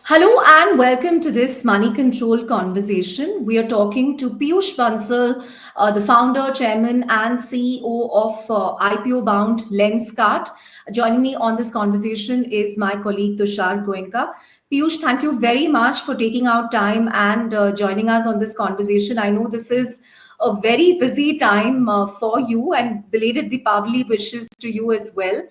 Hello and welcome to this Money Control conversation. We are talking to Peyush Bansal, the founder, chairman, and CEO of IPO bound Lenskart. Joining me on this conversation is my colleague Tushar Goenka. Peyush, thank you very much for taking out time and joining us on this conversation. I know this is a very busy time for you, and belated Deepavali wishes to you as well.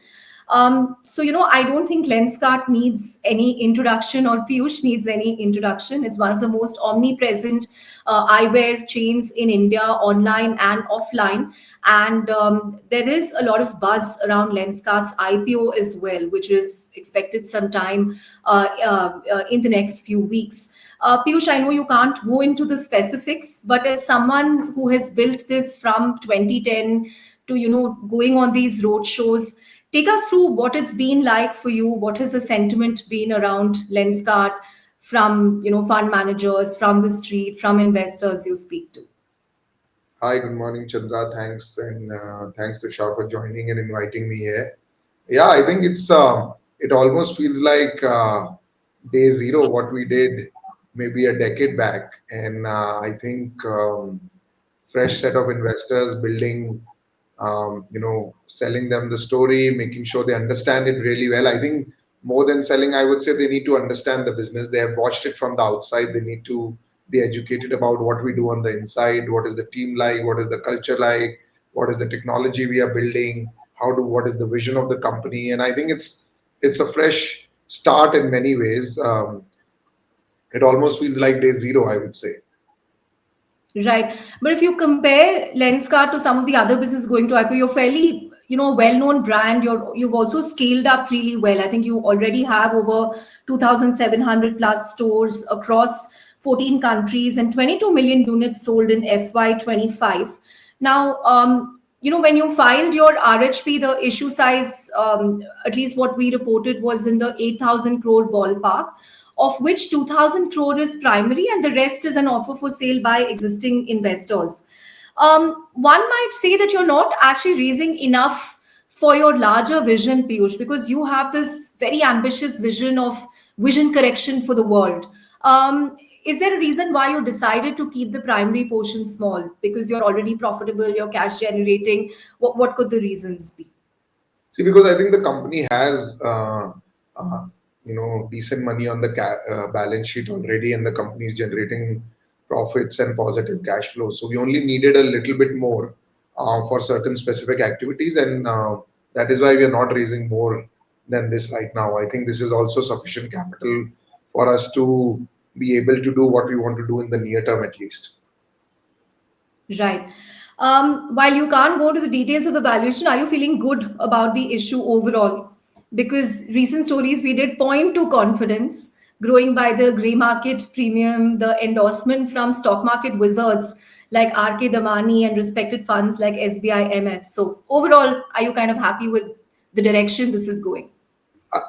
I don't think Lenskart needs any introduction or Piyush needs any introduction. It's one of the most omnipresent eyewear chains in India, online and offline. And there is a lot of buzz around Lenskart's IPO as well, which is expected sometime in the next few weeks. Piyush, I know you can't go into the specifics, but as someone who has built this from 2010 to going on these road shows, take us through what it's been like for you. What has the sentiment been around Lenskart from fund managers, from the street, from investors you speak to? Hi, good morning, Chandra. Thanks and thanks to Shah for joining and inviting me here. Yeah, I think it almost feels like day zero what we did maybe a decade back, and I think fresh set of investors building, selling them the story, making sure they understand it really well. I think more than selling, I would say they need to understand the business. They have watched it from the outside. They need to be educated about what we do on the inside. What is the team like? What is the culture like? What is the technology we are building? What is the vision of the company? And I think it's a fresh start in many ways. It almost feels like day zero, I would say. Right. But if you compare Lenskart to some of the other businesses going to IPO, you're fairly, well-known brand. You've also scaled up really well. I think you already have over 2,700 plus stores across 14 countries and 22 million units sold in FY25. Now, when you filed your RHP, the issue size, at least what we reported, was in the 8,000 crore ballpark, of which 2,000 crore is primary and the rest is an offer for sale by existing investors. One might say that you're not actually raising enough for your larger vision, Piyush, because you have this very ambitious vision of vision correction for the world. Is there a reason why you decided to keep the primary portion small? Because you're already profitable, you're cash generating. What could the reasons be? See, because I think the company has, decent money on the balance sheet already, and the company is generating profits and positive cash flow. So we only needed a little bit more for certain specific activities, and that is why we are not raising more than this right now. I think this is also sufficient capital for us to be able to do what we want to do in the near term, at least. Right. While you can't go into the details of the valuation, are you feeling good about the issue overall? Because recent stories we did point to confidence growing by the grey market premium, the endorsement from stock market wizards like RK Damani and respected funds like SBI MF. So overall, are you kind of happy with the direction this is going?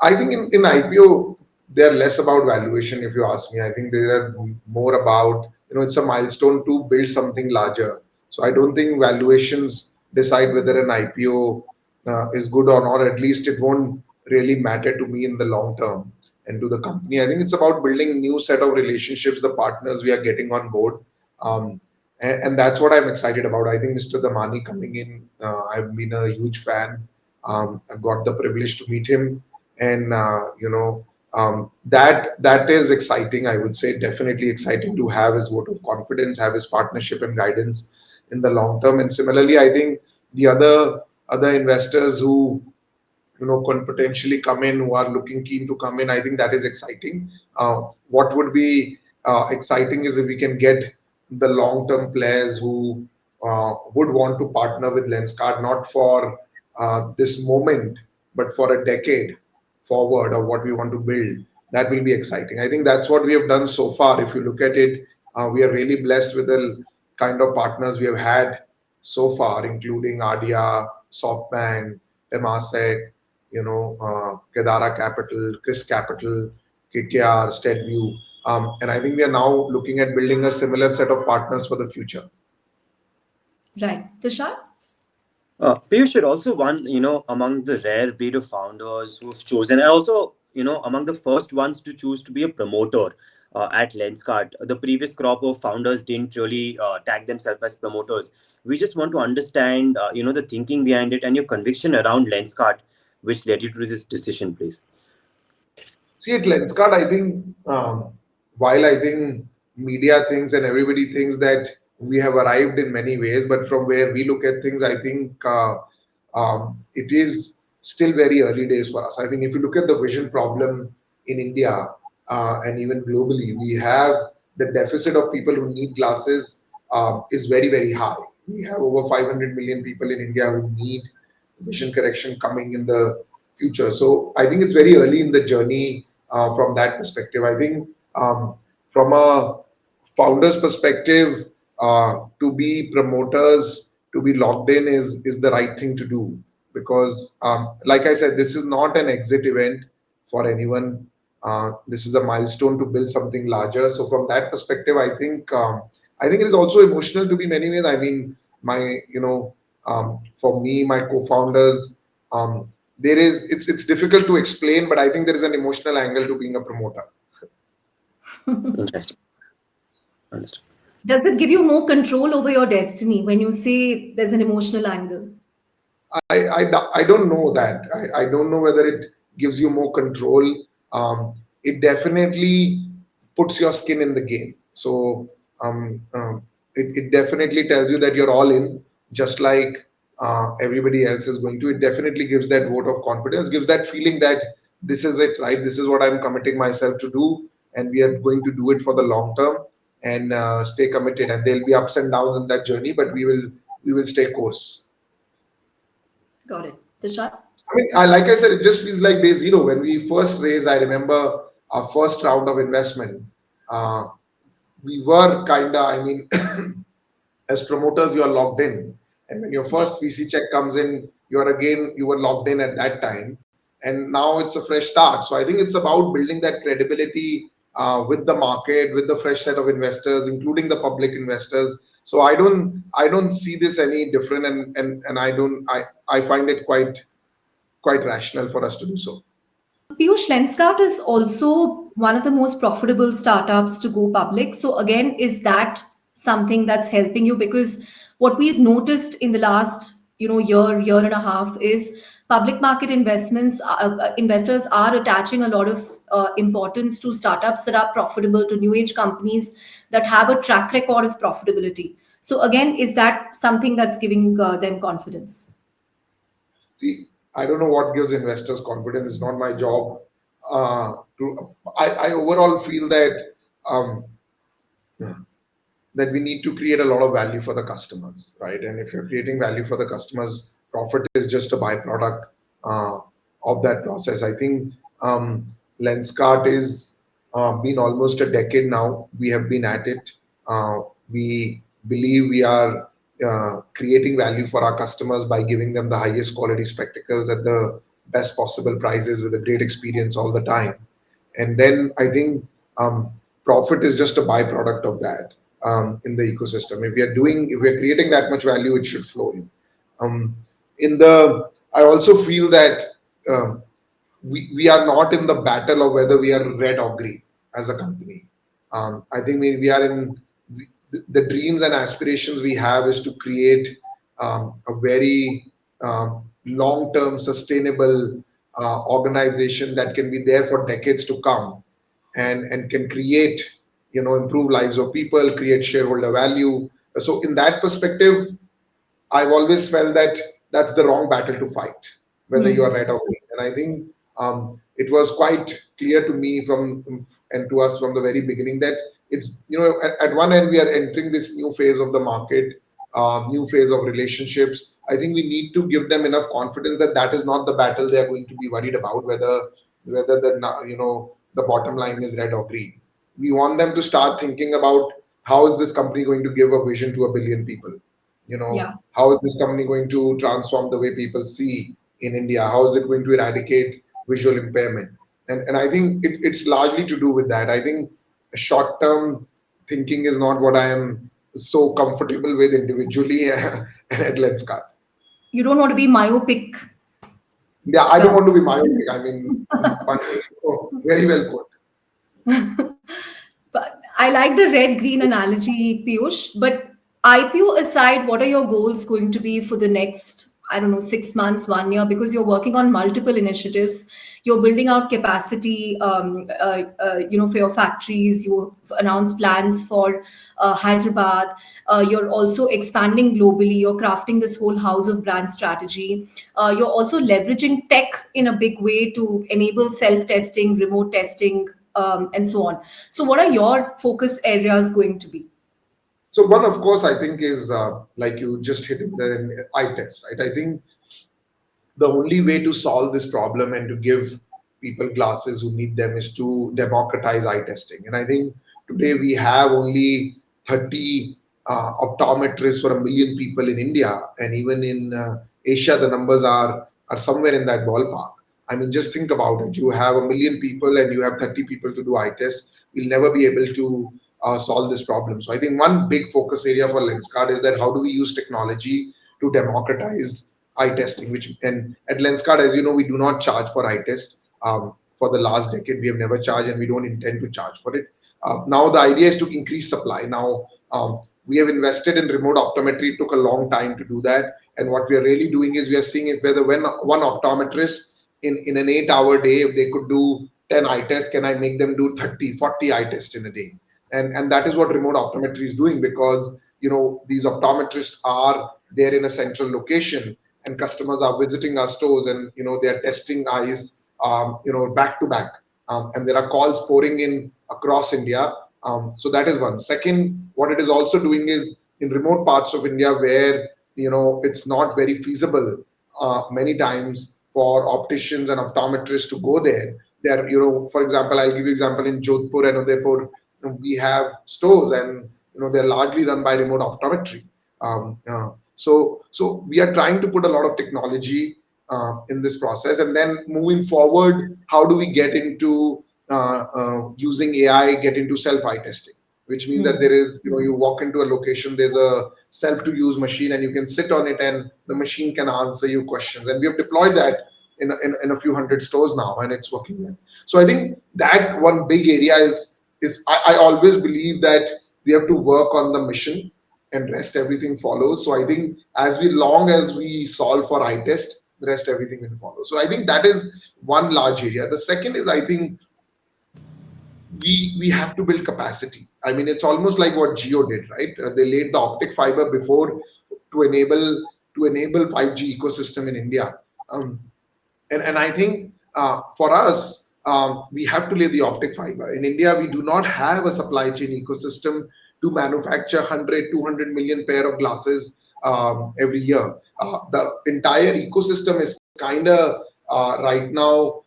I think in IPO, they're less about valuation, if you ask me. I think they are more about, it's a milestone to build something larger. So I don't think valuations decide whether an IPO is good or not. At least it won't really matter to me in the long term and to the company. I think it's about building new set of relationships, the partners we are getting on board. And that's what I'm excited about. I think Mr. Damani coming in, I've been a huge fan. I've got the privilege to meet him, and that is exciting. I would say definitely exciting to have his vote of confidence, have his partnership and guidance in the long term. And similarly, I think the other investors who can potentially come in, who are looking keen to come in, I think that is exciting. What would be exciting is if we can get the long term players who would want to partner with Lenskart, not for this moment, but for a decade forward of what we want to build. That will be exciting. I think that's what we have done so far. If you look at it, we are really blessed with the kind of partners we have had so far, including Adia, SoftBank, Temasek, Kedara Capital, Chris Capital, KKR, SteadView. And I think we are now looking at building a similar set of partners for the future. Right. Tushar? Peyush, you're also one, among the rare breed of founders who've chosen, and also among the first ones to choose to be a promoter at Lenskart. The previous crop of founders didn't really tag themselves as promoters. We just want to understand, the thinking behind it and your conviction around Lenskart, which led you to this decision, please. See, at Lenskart, I think while I think media thinks and everybody thinks that we have arrived in many ways, but from where we look at things, I think it is still very early days for us. I mean, if you look at the vision problem in India and even globally, we have the deficit of people who need glasses is very, very high. We have over 500 million people in India who need vision correction coming in the future. So I think it's very early in the journey from that perspective. I think from a founder's perspective, to be promoters, to be locked in is the right thing to do because, like I said, this is not an exit event for anyone. This is a milestone to build something larger. So from that perspective, I think it is also emotional to be many ways. I mean, my for me, my co-founders, there is it's difficult to explain, but I think there is an emotional angle to being a promoter. Interesting. Understood. Does it give you more control over your destiny when you say there's an emotional angle? I don't know that. I don't know whether it gives you more control. It definitely puts your skin in the game. So it definitely tells you that you're all in, just like everybody else is going to. It definitely gives that vote of confidence, gives that feeling that this is it, right? This is what I'm committing myself to do, and we are going to do it for the long term and stay committed. And there'll be ups and downs in that journey, but we will stay course. Got it. Dishant? I mean, like I said, it just feels like day zero. When we first raised, I remember our first round of investment. Uh, we were kinda, I mean, as promoters, you are locked in. And when your first VC check comes in, you were locked in at that time. And now it's a fresh start. So I think it's about building that credibility with the market, with the fresh set of investors, including the public investors. So I don't see this any different, and I find it quite rational for us to do so. Piyush, Lenskart is also one of the most profitable startups to go public. So again, is that something that's helping you? Because what we've noticed in the last, year and a half is public market investors are attaching a lot of importance to startups that are profitable, to new age companies that have a track record of profitability. So again, is that something that's giving them confidence? See, I don't know what gives investors confidence. It's not my job. I overall feel um, that we need to create a lot of value for the customers, right? And if you're creating value for the customers, profit is just a byproduct uh, of that process. I think Lenskart is been almost a decade now. We have been at it. We believe we are creating value for our customers by giving them the highest quality spectacles at the best possible prices with a great experience all the time. And then I think profit is just a byproduct of that in the ecosystem. If we are creating that much value, it should flow in. Um, I also feel that we are not in the battle of whether we are red or green as a company. I think we are in the dreams and aspirations we have is to create a very long-term sustainable organization that can be there for decades to come and can create improve lives of people, create shareholder value. So in that perspective, I've always felt that that's the wrong battle to fight, whether you are red or green. And I think it was quite clear to me and to us from the very beginning that it's at one end we are entering this new phase of the market, new phase of relationships. I think we need to give them enough confidence that that is not the battle they are going to be worried about, whether the bottom line is red or green. We want them to start thinking about how is this company going to give a vision to a billion people. Yeah. How is this company going to transform the way people see in India? How is it going to eradicate visual impairment? And I think it's largely to do with that. I think short term thinking is not what I am so comfortable with individually and at Lenskart. You don't want to be myopic. Yeah, I don't Well, want to be myopic. I mean, very well put. but I like the red green analogy, Piyush. But IPO aside, what are your goals going to be for the next, I don't know, 6 months, 1 year? Because you're working on multiple initiatives. You're building out capacity, for your factories. You announced plans for Hyderabad. You're also expanding globally. You're crafting this whole house of brand strategy. You're also leveraging tech in a big way to enable self testing, remote testing, and so on. So, what are your focus areas going to be? So one, of course, I think is like you just hit in the eye test, right? I think the only way to solve this problem and to give people glasses who need them is to democratize eye testing. And I think today we have only 30 optometrists for a million people in India, and even in Asia, the numbers are somewhere in that ballpark. I mean, just think about it. You have a million people and you have 30 people to do eye tests. We'll never be able to solve this problem. So I think one big focus area for Lenskart is that how do we use technology to democratize eye testing, which and at Lenskart, as you know, we do not charge for eye test. For the last decade, we have never charged and we don't intend to charge for it. Now, the idea is to increase supply. Now, we have invested in remote optometry. It took a long time to do that. And what we are really doing is we are seeing if whether when one optometrist in an 8 hour day, if they could do 10 eye tests, can I make them do 30, 40 eye tests in a day? And that is what remote optometry is doing because, these optometrists are there in a central location and customers are visiting our stores and they are testing eyes back to back, and there are calls pouring in across India. So that is one. Second, what it is also doing is in remote parts of India where it's not very feasible many times for opticians and optometrists to go there. There, for example, I'll give you example in Jodhpur and Udaipur, we have stores and they're largely run by remote optometry. So we are trying to put a lot of technology in this process, and then moving forward, how do we get into using AI, get into self eye testing, which means that there Hmm. is, you walk into a location, there's a self to use machine, and you can sit on it, and the machine can answer you questions, and we have deployed that in a few hundred stores now, and it's working well. So I think that one big area is I always believe that we have to work on the mission and rest everything follows. So I think as long as we solve for eye test, the rest everything will follow. So I think that is one large area. The second is I think we have to build capacity. I mean, it's almost like what Geo did, right? They laid the optic fiber before to enable 5G ecosystem in India. And I think for us, we have to lay the optic fiber. In India, we do not have a supply chain ecosystem to manufacture 100, 200 million pair of glasses every year. The entire ecosystem is kind of right now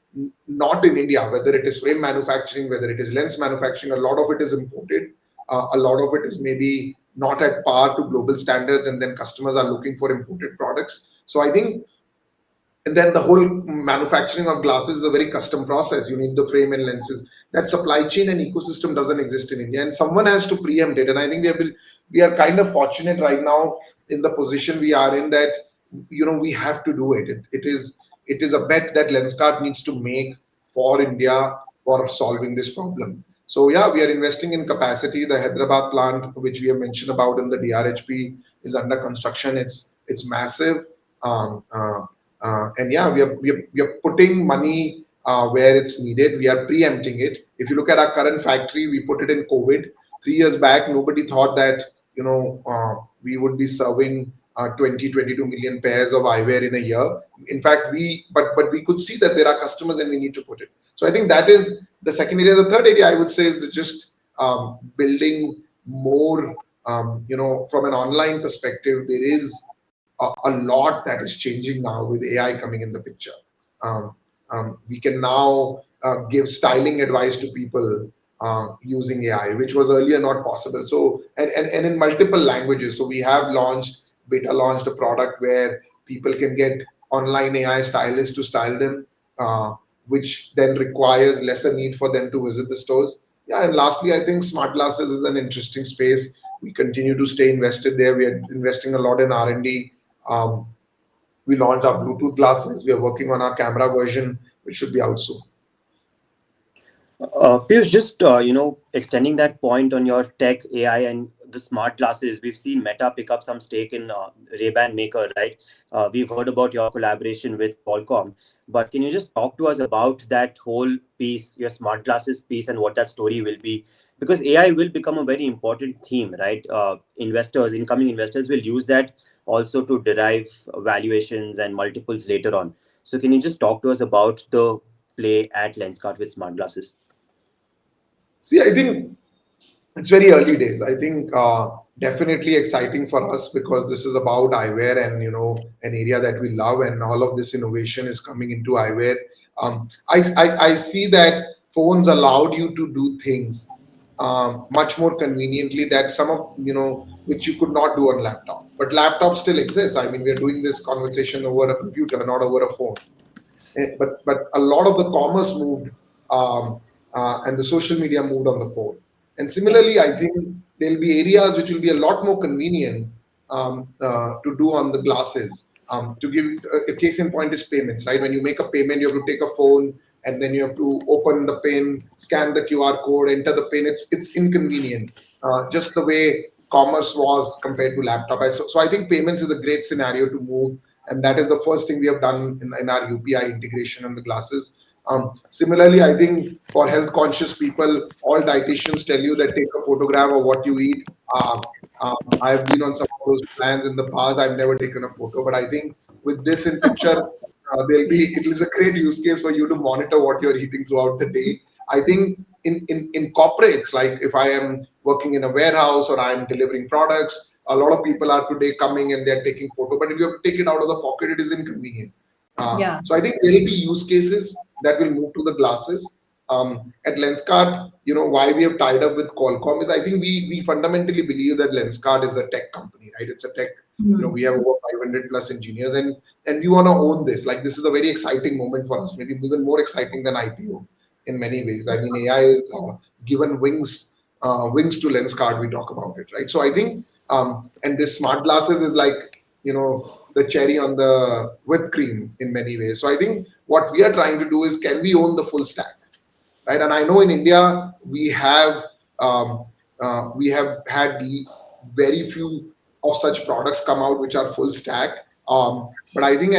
not in India, whether it is frame manufacturing, whether it is lens manufacturing, a lot of it is imported. A lot of it is maybe not at par to global standards, and then customers are looking for imported products. So I think and then the whole manufacturing of glasses is a very custom process. You need the frame and lenses. That supply chain and ecosystem doesn't exist in India, and someone has to preempt it. And I think we are kind of fortunate right now in the position we are in that we have to do it. It is a bet that Lenskart needs to make for India for solving this problem. So yeah, we are investing in capacity. The Hyderabad plant, which we have mentioned about in the DRHP, is under construction. It's massive. And yeah, we are putting money where it's needed. We are preempting it. If you look at our current factory, we put it in COVID. 3 years back, nobody thought that we would be serving 20, 22 million pairs of eyewear in a year. In fact, but we could see that there are customers and we need to put it. So I think that is the second area. The third area I would say is just building more. From an online perspective, there is a lot that is changing now with AI coming in the picture. Um, we can now give styling advice to people using AI, which was earlier not possible. So, and in multiple languages. So we have beta launched a product where people can get online AI stylists to style them, which then requires lesser need for them to visit the stores. Yeah, and lastly, I think smart glasses is an interesting space. We continue to stay invested there. We are investing a lot in R&D. Um, We launched our Bluetooth glasses. We are working on our camera version, which should be out soon. Piyush, just extending that point on your tech, AI, and the smart glasses, we've seen Meta pick up some stake in Ray-Ban Maker, right? We've heard about your collaboration with Qualcomm, but can you just talk to us about that whole piece, your smart glasses piece, and what that story will be? Because AI will become a very important theme, right? Incoming investors will use that also to derive valuations and multiples later on. So can you just talk to us about the play at Lenskart with smart glasses? See, I think it's very early days. I think definitely exciting for us because this is about eyewear and an area that we love, and all of this innovation is coming into eyewear. I see that phones allowed you to do things much more conveniently that some of which you could not do on laptop. But laptop still exists. I mean, we are doing this conversation over a computer, not over a phone. But a lot of the commerce moved, and the social media moved on the phone. And Yeah. similarly, I think there'll be areas which will be a lot more convenient to do on the glasses. To give a case in point is payments, right? When you make a payment, you have to take a phone and then you have to open the pin, scan the QR code, enter the pin. It's inconvenient, just the way commerce was compared to laptop. So I think payments is a great scenario to move, and that is the first thing we have done in our UPI integration on the glasses. Similarly, I think for health conscious people, all dietitians tell you that take a photograph of what you eat. I've been on some of those plans in the past. I've never taken a photo, but I think with this in picture, it is a great use case for you to monitor what you're eating throughout the day. I think in corporates, like if I am working in a warehouse or I'm delivering products, a lot of people are today coming and they're taking photo, but if you have to take it out of the pocket, it is inconvenient. Yeah. So I think there will be use cases that will move to the glasses. At Lenskart, why we have tied up with Qualcomm is I think we fundamentally believe that Lenskart is a tech company, right? It's a tech. We have over 500 plus engineers, and we want to own this. Like this is a very exciting moment for us, maybe even more exciting than IPO in many ways. I mean, AI is given wings to Lenskart. We talk about it, right? So I think, and this smart glasses is like the cherry on the whipped cream in many ways. So I think what we are trying to do is can we own the full stack, right? And I know in India um, we have had very few of such products come out which are full stack. But I think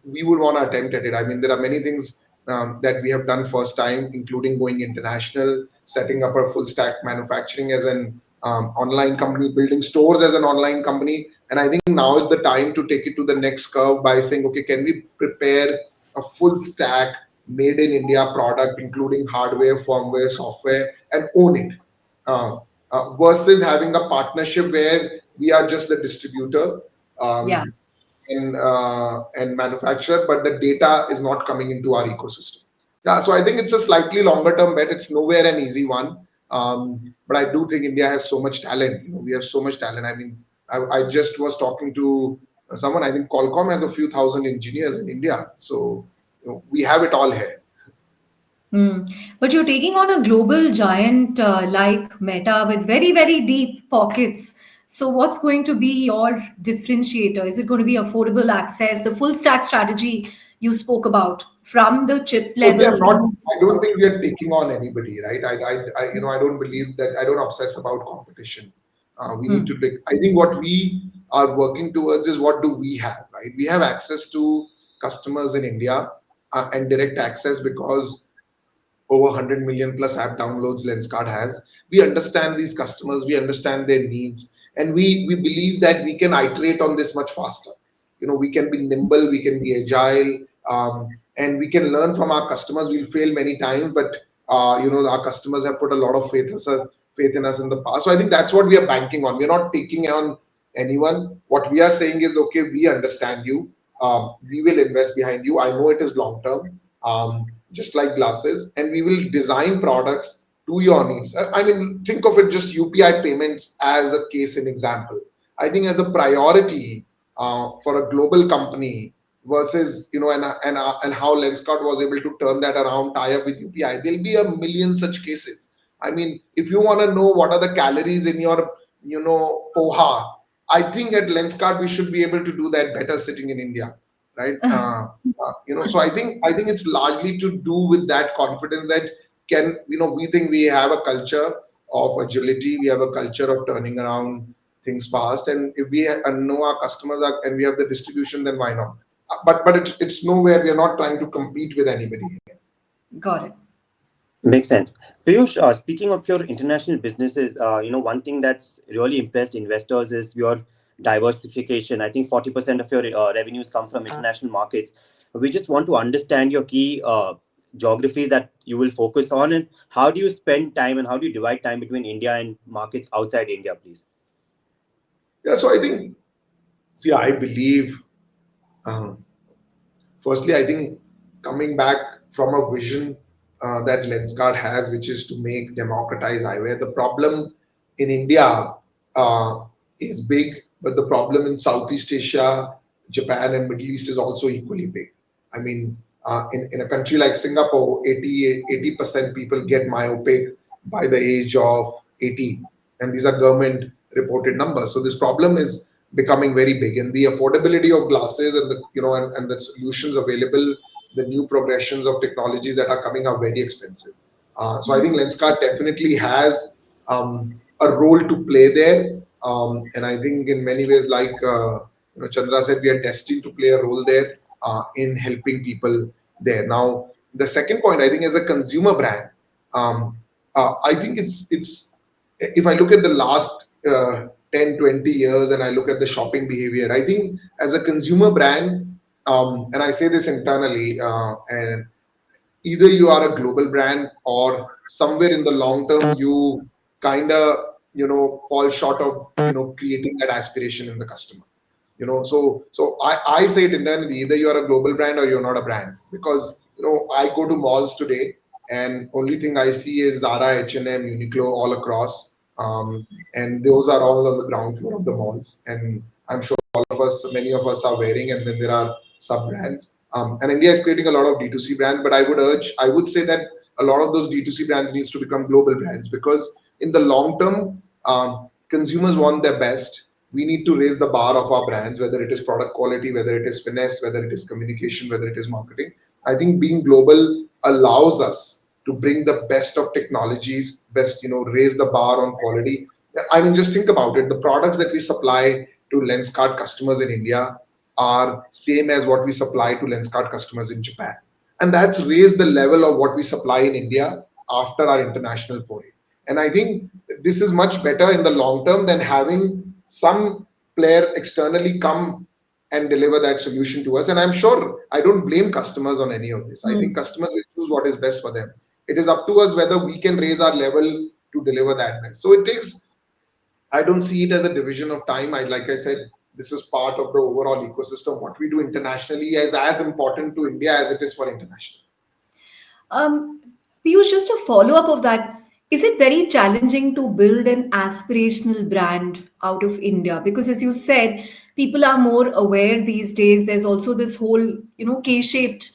we would want to attempt at it. I mean, there are many things that we have done first time, including going international, setting up a full stack manufacturing as an online company, building stores as an online company. And I think now is the time to take it to the next curve by saying, okay, can we prepare a full stack made in India product, including hardware, firmware, software, and own it, versus having a partnership where we are just the distributor Yeah. um, and manufacturer, but the data is not coming into our ecosystem. Yeah, so I think it's a slightly longer term bet. It's nowhere an easy one, but I do think India has so much talent. We have so much talent. I mean, I just was talking to someone. I think Qualcomm has a few thousand engineers in India, so we have it all here. Hmm. But you're taking on a global giant like Meta with very, very deep pockets. So, what's going to be your differentiator? Is it going to be affordable access, the full stack strategy you spoke about from the chip So we are level not. to I don't think we are taking on anybody, right? I don't believe that. I don't obsess about competition. We need Hmm. to like. I think what we are working towards is what do we have, right? We have access to customers in India and direct access because over 100 million plus app downloads Lenskart has. We understand these customers, we understand their needs, and we believe that we can iterate on this much faster. We can be nimble, we can be agile, and we can learn from our customers. We'll fail many times, but our customers have put a lot of faith in us in the past. So I think that's what we are banking on. We're not taking on anyone. What we are saying is, okay, we understand you. We will invest behind you. I know it is long term. Just like glasses, and we will design products to your needs. I mean, think of it just UPI payments as a case in example. I think as a priority for a global company versus and how Lenskart was able to turn that around, tie up with UPI. There'll be a million such cases. I mean, if you want to know what are the calories in your poha, I think at Lenskart we should be able to do that better sitting in India, right? So I think it's largely to do with that confidence that we think we have a culture of agility, we have a culture of turning around things fast, and if we know our customers and we have the distribution, then why not? But it's nowhere. We are not trying to compete with anybody. Got it. Makes sense. Piyush, speaking of your international businesses, one thing that's really impressed investors is your diversification. I think 40% of your revenues come from international markets. We just want to understand your key geographies that you will focus on, and how do you spend time and how do you divide time between India and markets outside India, please? Yeah, so I think, see, I believe, um, firstly, I think coming back from a vision that Lenskart has, which is to make democratize eyewear. The problem in India uh, is big, but the problem in Southeast Asia, Japan, and Middle East is also equally big. I mean, in a country like Singapore, 80% people get myopic by the age of 80, and these are government reported numbers. So this problem is becoming very big, and the affordability of glasses and and the solutions available, the new progressions of technologies that are coming are very expensive. So I think Lenskart definitely has a role to play there, and I think in many ways, like Chandra said, we are destined to play a role there in helping people there. Now, the second point, I think, as a consumer brand, I think it's if I look at the last 10, 20 years and I look at the shopping behavior, I think as a consumer brand, and I say this internally, and either you are a global brand or somewhere in the long term you kind of fall short of creating that aspiration in the customer. So I say it internally, either you are a global brand or you're not a brand, because I go to malls today and only thing I see is Zara, H&M, Uniqlo all across, and those are all on the ground floor of the malls, and I'm sure many of us are wearing, and then there are sub brands, and India is creating a lot of D2C brands, but I would say that a lot of those D2C brands needs to become global brands, because in the long term, consumers want their best. We need to raise the bar of our brands, whether it is product quality, whether it is finesse, whether it is communication, whether it is marketing. I think being global allows us to bring the best of technologies, raise the bar on quality. I mean, just think about it. The products that we supply to Lenskart customers in India are same as what we supply to Lenskart customers in Japan. And that's raised the level of what we supply in India after our international foray. And I think this is much better in the long term than having some player externally come and deliver that solution to us. And I'm sure I don't blame customers on any of this. I think customers will choose what is best for them. It is up to us whether we can raise our level to deliver that best. So it takes, I don't see it as a division of time. Like I said, this is part of the overall ecosystem. What we do internationally is as important to India as it is for international. Um, Piyush, just a follow up of that, is it very challenging to build an aspirational brand out of India? Because as you said, people are more aware these days. There's also this whole, K-shaped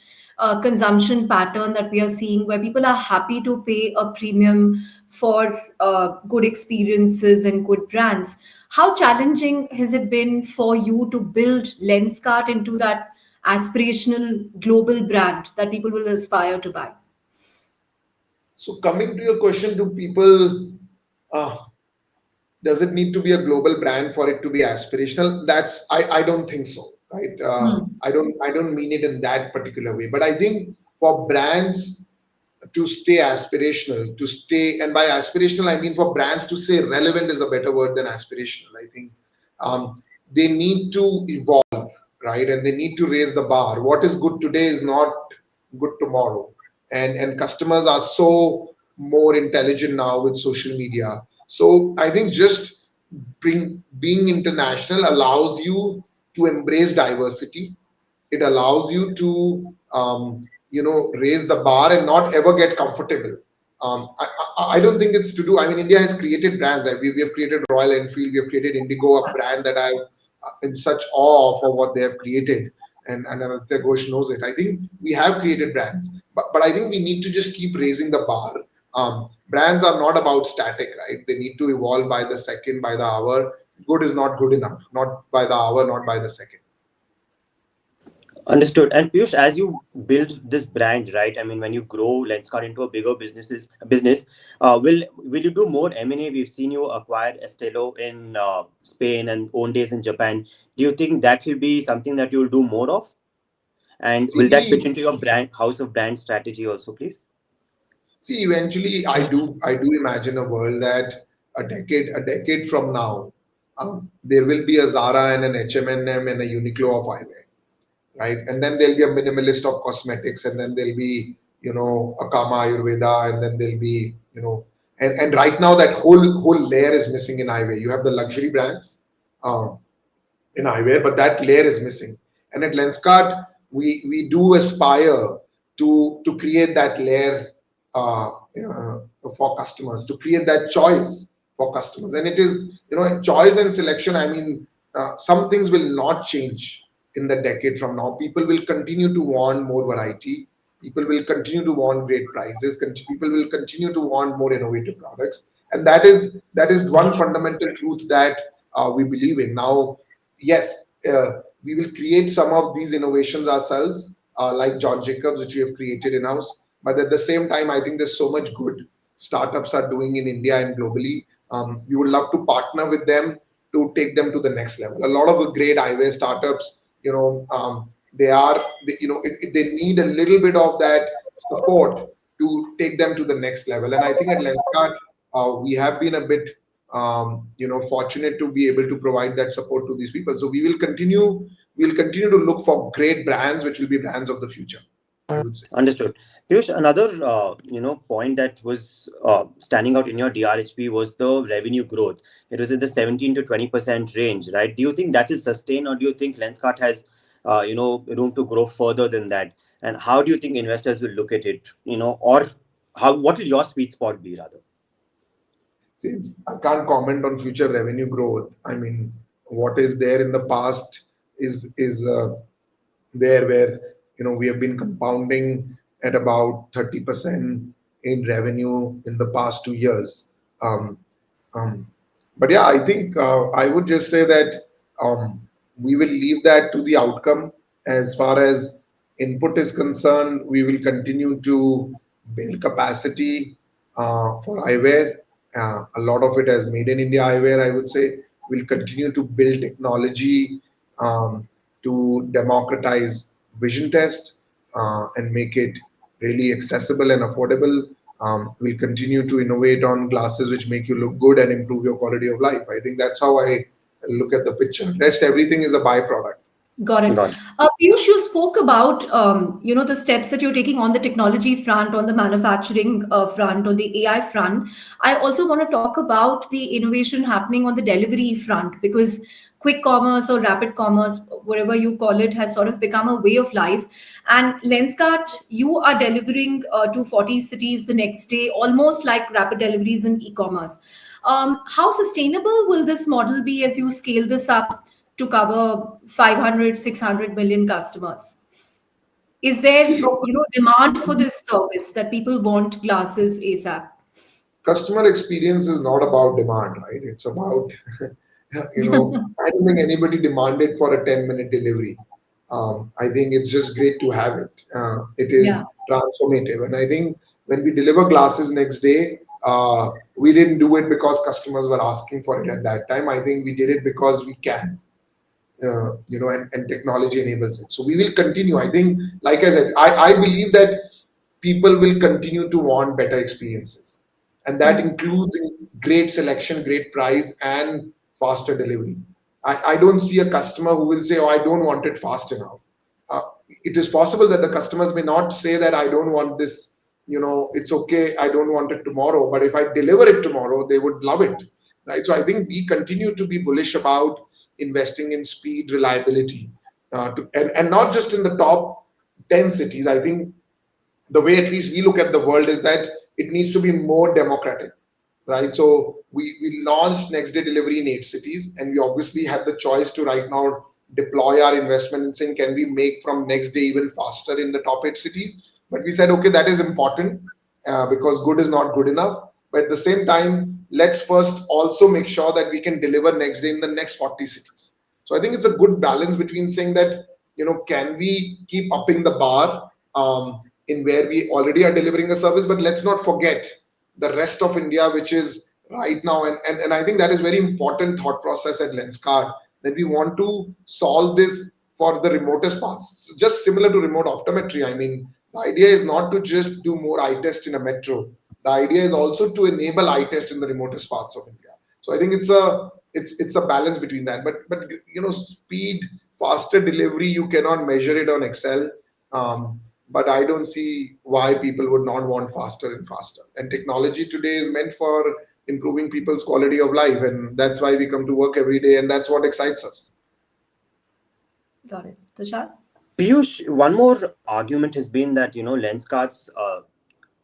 consumption pattern that we are seeing, where people are happy to pay a premium for good experiences and good brands. How challenging has it been for you to build Lenskart into that aspirational global brand that people will aspire to buy? So coming to your question, do people uh, does it need to be a global brand for it to be aspirational? I don't think so, right? I don't mean it in that particular way, but I think for brands to stay aspirational, to stay, and by aspirational I mean for brands to say relevant is a better word than aspirational. I think they need to evolve, right? And they need to raise the bar. What is good today is not good tomorrow, and customers are so more intelligent now with social media. So I think just being international allows you to embrace diversity. It allows you to raise the bar and not ever get comfortable. I don't think it's to do. I mean, India has created brands. We have created Royal Enfield. We have created Indigo, a brand that I'm in such awe for what they have created. And Aditya Ghosh knows it. I think we have created brands, but I think we need to just keep raising the bar. Brands are not about static, right? They need to evolve by the second, by the hour. good is not good enough, not by the hour, not by the second. Understood. And Piyush, as you build this brand, right? I mean, when you grow Lenskart into a bigger business, will you do more M&A? We've seen you acquire Estelo in Spain and Owndays in Japan. Do you think that will be something that you'll do more of? And See, will that fit we into your brand house of brand strategy also, please? see eventually I do imagine a world that a decade from now, there will be a Zara and an H&M and a Uniqlo of eyewear, right? And then there'll be a minimalist of cosmetics, and then there'll be, a Kama Ayurveda, and then there'll be, and right now that whole layer is missing in eyewear. You have the luxury brands in eyewear, but that layer is missing. And at Lenskart, we do aspire to create that layer for customers, to create that choice for customers. And it is, choice and selection. I mean, some things will not change in the decade from now. People will continue to want more variety. People will continue to want great prices. People will continue to want more innovative products, and that is one fundamental truth that we believe in. Now, yes, we will create some of these innovations ourselves, like John Jacobs, which we have created in house. But at the same time, I think there's so much good startups are doing in India and globally. We would love to partner with them to take them to the next level. A lot of the great eyewear startups, they need a little bit of that support to take them to the next level. And I think at Lenskart, we have been a bit, fortunate to be able to provide that support to these people. So we'll continue to look for great brands, which will be brands of the future, I would say. Understood. Piyush, another point that was standing out in your DRHP was the revenue growth. It was in the 17 to 20% range, right? Do you think that will sustain, or do you think Lenskart has room to grow further than that? And how do you think investors will look at it? Or what will your sweet spot be rather? Since I can't comment on future revenue growth, I mean, what is there in the past is there, where we have been compounding at about 30% in revenue in the past 2 years. Um, um, but yeah, I think I would just say that we will leave that to the outcome. As far as input is concerned, we will continue to build capacity for eyewear. A lot of it has made in India eyewear, I would say. We'll continue to build technology to democratize vision test and make it really accessible and affordable. We'll continue to innovate on glasses which make you look good and improve your quality of life. I think that's how I look at the picture. Rest everything is a byproduct. Got it. Got it. Piyush, you spoke about the steps that you're taking on the technology front, on the manufacturing front, on the AI front. I also want to talk about the innovation happening on the delivery front, because quick commerce or rapid commerce, whatever you call it, has sort of become a way of life. And Lenskart, you are delivering to 40 cities the next day, almost like rapid deliveries in e-commerce. How sustainable will this model be as you scale this up to cover 500, 600 million customers? Is there, See, look, demand for this service that people want glasses ASAP? customer experience is not about demand, right? It's about, I don't think anybody demanded for a 10-minute delivery. I think it's just great to have it. It Yeah. is transformative. And I think when we deliver glasses next day, we didn't do it because customers were asking for it at that time. I think we did it because we can. And technology enables it. So we will continue. I think, like I said, I believe that people will continue to want better experiences. And that Mm. includes great selection, great price, and faster delivery. I don't see a customer who will say, oh, I don't want it fast enough. Uh, it is possible that the customers may not say that I don't want this, it's okay, I don't want it tomorrow. But if I deliver it tomorrow, they would love it. Right. So I think we continue to be bullish about investing in speed, reliability, and not just in the top 10 cities. I think the way at least we look at the world is that it needs to be more democratic, right? So we launched next day delivery in 8 cities, and we obviously had the choice to right now deploy our investment in saying, can we make from next day even faster in the top 8 cities? But we said, okay, that is important because good is not good enough. But at the same time, let's first also make sure that we can deliver next day in the next 40 cities. So I think it's a good balance between saying that, can we keep upping the bar in where we already are delivering a service, but let's not forget the rest of India, which is right now. And I think that is very important thought process at Lenskart, that we want to solve this for the remotest parts, just similar to remote optometry. I mean, the idea is not to just do more eye test in a metro. The idea is also to enable eye test in the remotest parts of India. So I think it's a balance between that. But speed, faster delivery, you cannot measure it on Excel. But I don't see why people would not want faster and faster. And technology today is meant for improving people's quality of life, and that's why we come to work every day, and that's what excites us. Got it. Tushar? Piyush, one more argument has been that Lenskart's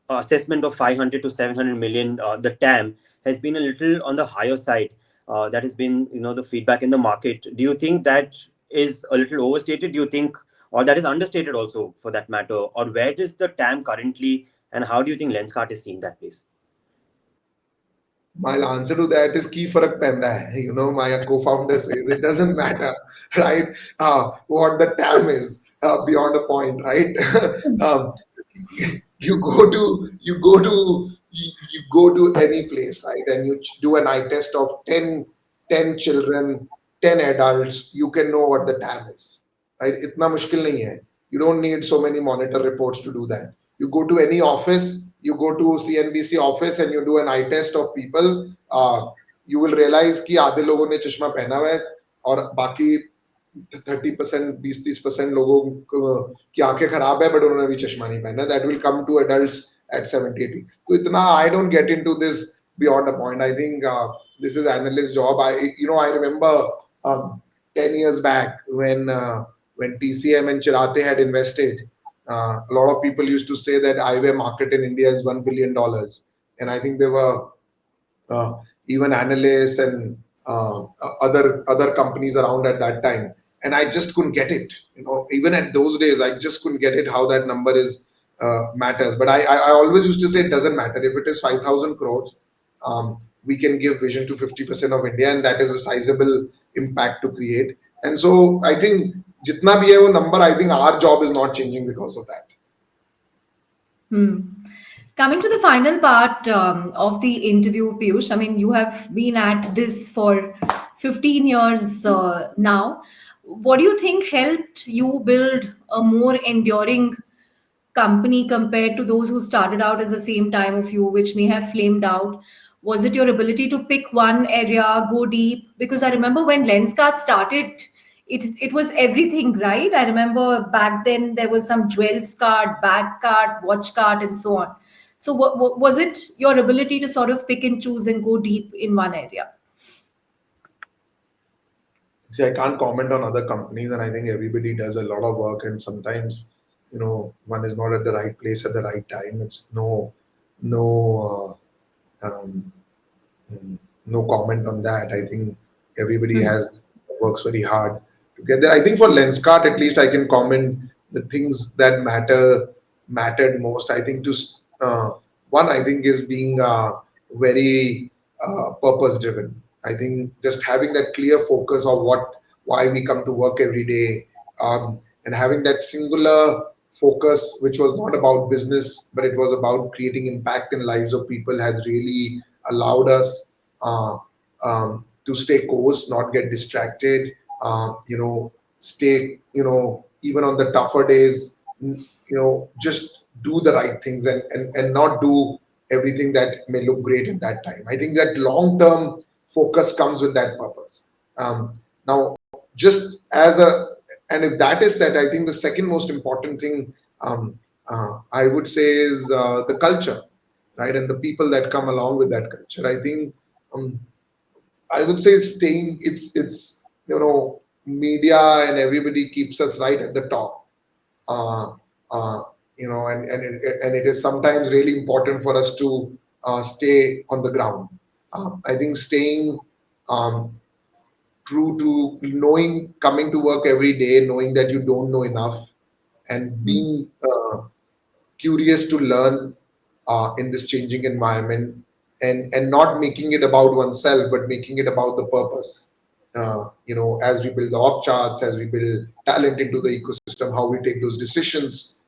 assessment of 500 to 700 million, the TAM, has been a little on the higher side. That has been the feedback in the market. Do you think that is a little overstated? Do you think, or that is understated also for that matter? Or where is the TAM currently, and how do you think Lenskart is seeing that, please? My answer to that is key farak penda hai. My co-founder says it doesn't matter, right? What the TAM is beyond a point, right? um, you go to any place, right? And you do an eye test of 10 children, 10 adults, you can know what the TAM is, right? Itna mushkil nahi hai. You don't need so many monitor reports to do that. You go to any office, you go to CNBC office and you do an eye test of people, you will realize कि आधे लोगों ने चश्मा पहना हुआ है और बाकी 30%, 20-30% लोगों की आंखें खराब है, बट उन्होंने अभी चश्मा नहीं पहना. That will come to adults at 70-80. तो इतना I don't get into this beyond a point. I think this is analyst job. I remember 10 years back when TCM and Chirate had invested. A lot of people used to say that eyewear market in India is $1 billion, and I think there were even analysts and other companies around at that time, and I just couldn't get it. Even at those days, I just couldn't get it how that number is matters. But I always used to say it doesn't matter if it is 5,000 crores. We can give vision to 50% of India, and that is a sizable impact to create. And so I think jitna bhi hai wo number, I think our job is not changing because of that. Coming to the final part of the interview, Piyush, I mean, you have been at this for 15 years now. What do you think helped you build a more enduring company compared to those who started out as the same time of you, which may have flamed out? Was it your ability to pick one area, go deep? Because I remember when Lenskart started, it was everything, right? I remember back then there was some jewels card, bag card, watch card, and so on. So was it your ability to sort of pick and choose and go deep in one area? See, I can't comment on other companies, and I think everybody does a lot of work, and sometimes, one is not at the right place at the right time. It's no, um, no comment on that. I think everybody works very hard to get there. I think for Lenskart, at least I can comment the things that mattered most. I think one, I think, is being very purpose driven. I think just having that clear focus of why we come to work every day, and having that singular focus, which was not about business, but it was about creating impact in lives of people, has really allowed us to stay course, not get distracted, stay, even on the tougher days, just do the right things and not do everything that may look great at that time. I think that long-term focus comes with that purpose. Now, just and if that is said, I think the second most important thing I would say is the culture, right? And the people that come along with that culture. I think I would say it's media and everybody keeps us right at the top. Uh, and it is sometimes really important for us to stay on the ground. I think staying true to coming to work every day, knowing that you don't know enough, and being curious to learn in this changing environment. and not making it about oneself, but making it about the purpose. As we build the org charts, as we build talent into the ecosystem, how we take those decisions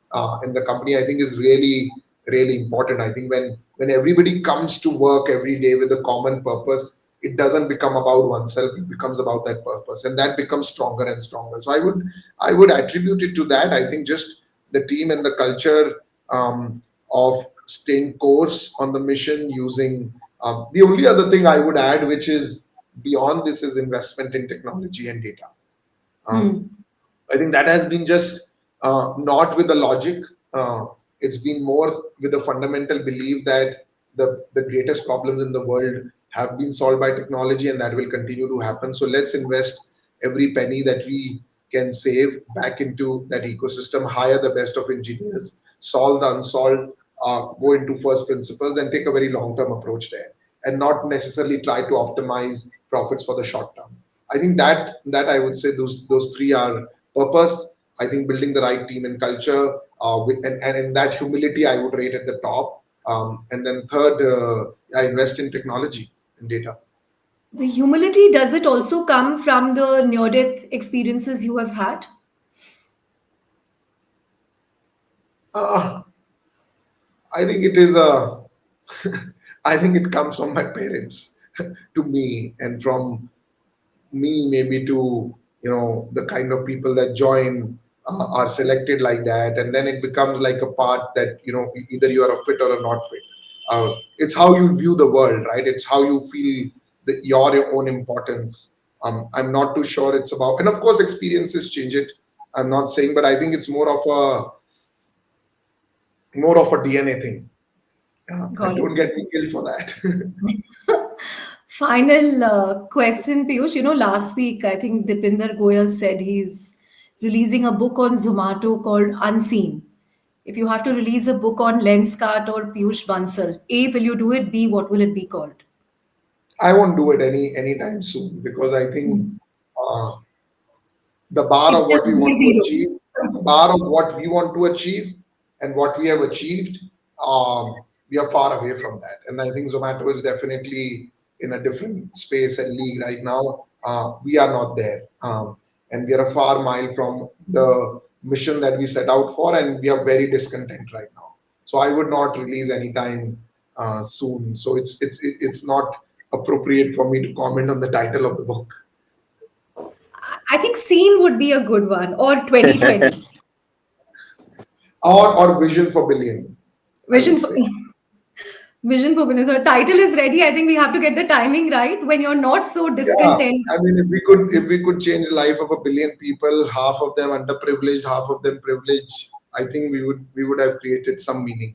in the company, I think is really, really important. I think when everybody comes to work every day with a common purpose, it doesn't become about oneself, it becomes about that purpose, and that becomes stronger and stronger. So I would attribute it to that. I think just the team and the culture of staying course on the mission, using the only other thing I would add, which is beyond this, is investment in technology and data. um, Hmm. I think that has been just not with the logic. Uh, it's been more with the fundamental belief that the greatest problems in the world have been solved by technology, and that will continue to happen. So let's invest every penny that we can save back into that ecosystem, hire the best of engineers, solve the unsolved, go into first principles, and take a very long-term approach there, and not necessarily try to optimize profits for the short term. I think that I would say those three are purpose. I think building the right team and culture, and in that humility, I would rate at the top. And then third, I invest in technology and data. The humility, does it also come from the near death experiences you have had? Uh, I think it is a. I think it comes from my parents to me, and from me maybe to the kind of people that join are selected like that, and then it becomes like a part that either you are a fit or a not fit. It's how you view the world, right? It's how you feel that your own importance. I'm not too sure it's about, and of course experiences change it. I'm not saying, but I think it's more of a DNA thing. And Got it. don't get me killed for that. Final question, Piyush. Last week, I think Dipinder Goyal said he's releasing a book on Zomato called Unseen. If you have to release a book on Lenskart or Piyush Bansal, A, will you do it? B, what will it be called? I won't do it anytime soon, because I think Hmm. uh, the bar It's of still what we day want to zero. achieve, the bar of what we want to achieve and what we have achieved, we are far away from that. And I think Zomato is definitely in a different space and league right now. We are not there. And we are a far mile from the mission that we set out for, and we are very discontent right now. So I would not release anytime soon. So it's not appropriate for me to comment on the title of the book. I think Scene would be a good one, or 2020. Or Vision for Billion, I would Vision for, say. Vision for Business. Our title is ready. I think we have to get the timing right when you're not so Yeah, discontent. I mean, if we could change the life of a billion people, half of them underprivileged, half of them privileged, I think we would have created some meaning.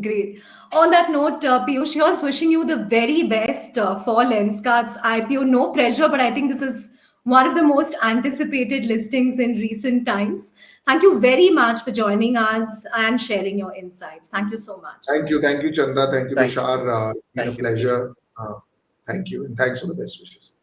Great. On that note, Piyush, here's wishing you the very best for Lenskart's IPO. No pressure, but I think this is one of the most anticipated listings in recent times. Thank you very much for joining us and sharing your insights. Thank you so much. Thank you, Chandra. Thank you, Thank you. Tushar. It's been a Thank you, Peyush. pleasure. Thank you, and thanks for the best wishes.